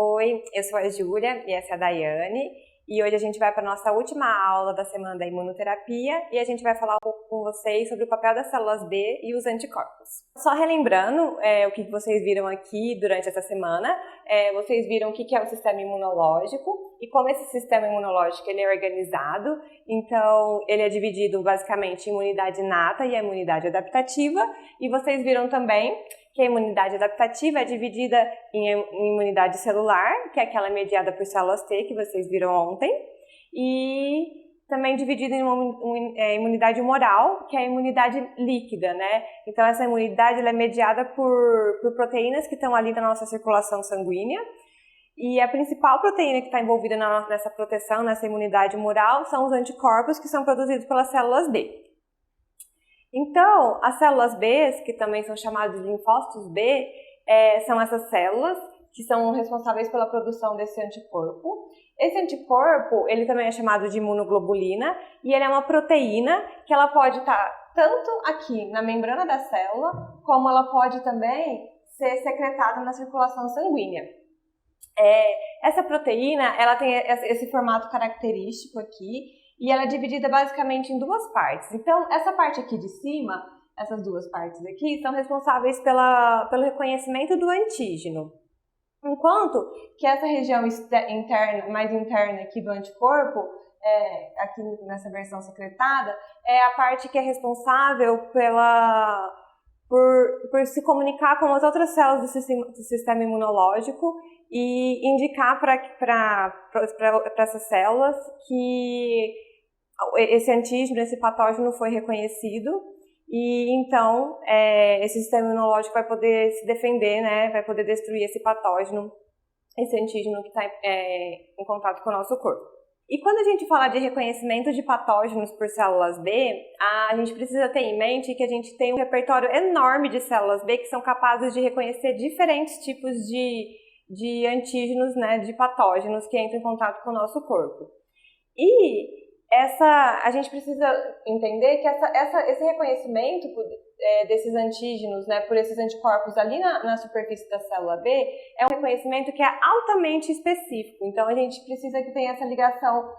Oi, eu sou a Júlia e essa é a Daiane. E hoje a gente vai para a nossa última aula da semana da imunoterapia e a gente vai falar um pouco com vocês sobre o papel das células B e os anticorpos. Só relembrando o que vocês viram aqui durante essa semana, vocês viram o que é o sistema imunológico e como esse sistema imunológico ele é organizado. Então, ele é dividido basicamente em imunidade inata e a imunidade adaptativa. E vocês viram também que a imunidade adaptativa é dividida em imunidade celular, que é aquela mediada por células T, que vocês viram ontem, e também dividida em imunidade humoral, que é a imunidade líquida, né? Então, essa imunidade ela é mediada por proteínas que estão ali na nossa circulação sanguínea, e a principal proteína que está envolvida nessa proteção, nessa imunidade humoral, são os anticorpos que são produzidos pelas células B. Então, as células B, que também são chamadas de linfócitos B, são essas células que são responsáveis pela produção desse anticorpo. Esse anticorpo, ele também é chamado de imunoglobulina e ele é uma proteína que ela pode estar tanto aqui na membrana da célula, como ela pode também ser secretada na circulação sanguínea. Essa proteína, ela tem esse formato característico aqui, e ela é dividida basicamente em duas partes. Então, essa parte aqui de cima, essas duas partes aqui, são responsáveis pelo reconhecimento do antígeno. Enquanto que essa região interna, mais interna aqui do anticorpo, aqui nessa versão secretada, é a parte que é responsável por se comunicar com as outras células do sistema imunológico e indicar para essas células que esse antígeno, esse patógeno foi reconhecido e então esse sistema imunológico vai poder se defender, né? Vai poder destruir esse patógeno, esse antígeno que está em contato com o nosso corpo. E quando a gente fala de reconhecimento de patógenos por células B, a gente precisa ter em mente que a gente tem um repertório enorme de células B que são capazes de reconhecer diferentes tipos de antígenos, né, de patógenos que entram em contato com o nosso corpo. E a gente precisa entender que esse reconhecimento desses antígenos, né, por esses anticorpos ali na superfície da célula B, é um reconhecimento que é altamente específico. Então, a gente precisa que tenha essa ligação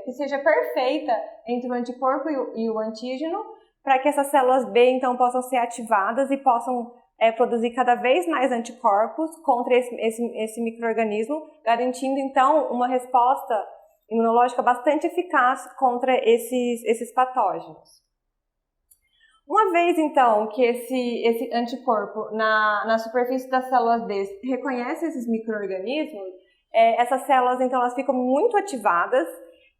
que seja perfeita entre o anticorpo e o antígeno, para que essas células B, então, possam ser ativadas e possam produzir cada vez mais anticorpos contra esse micro-organismo, garantindo, então, uma resposta imunológica bastante eficaz contra esses patógenos. Uma vez, então, que esse anticorpo na superfície das células B reconhece esses micro-organismos, essas células, então, elas ficam muito ativadas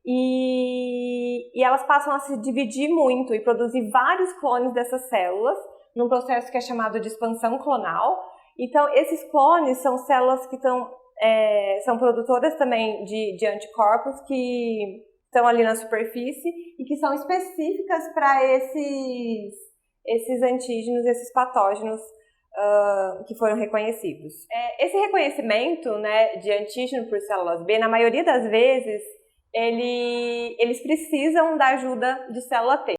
e elas passam a se dividir muito e produzir vários clones dessas células, num processo que é chamado de expansão clonal. Então, esses clones são células que são produtoras também de anticorpos que estão ali na superfície e que são específicas para esses antígenos, esses patógenos que foram reconhecidos. Esse reconhecimento, né, de antígeno por células B, na maioria das vezes, eles precisam da ajuda de célula T.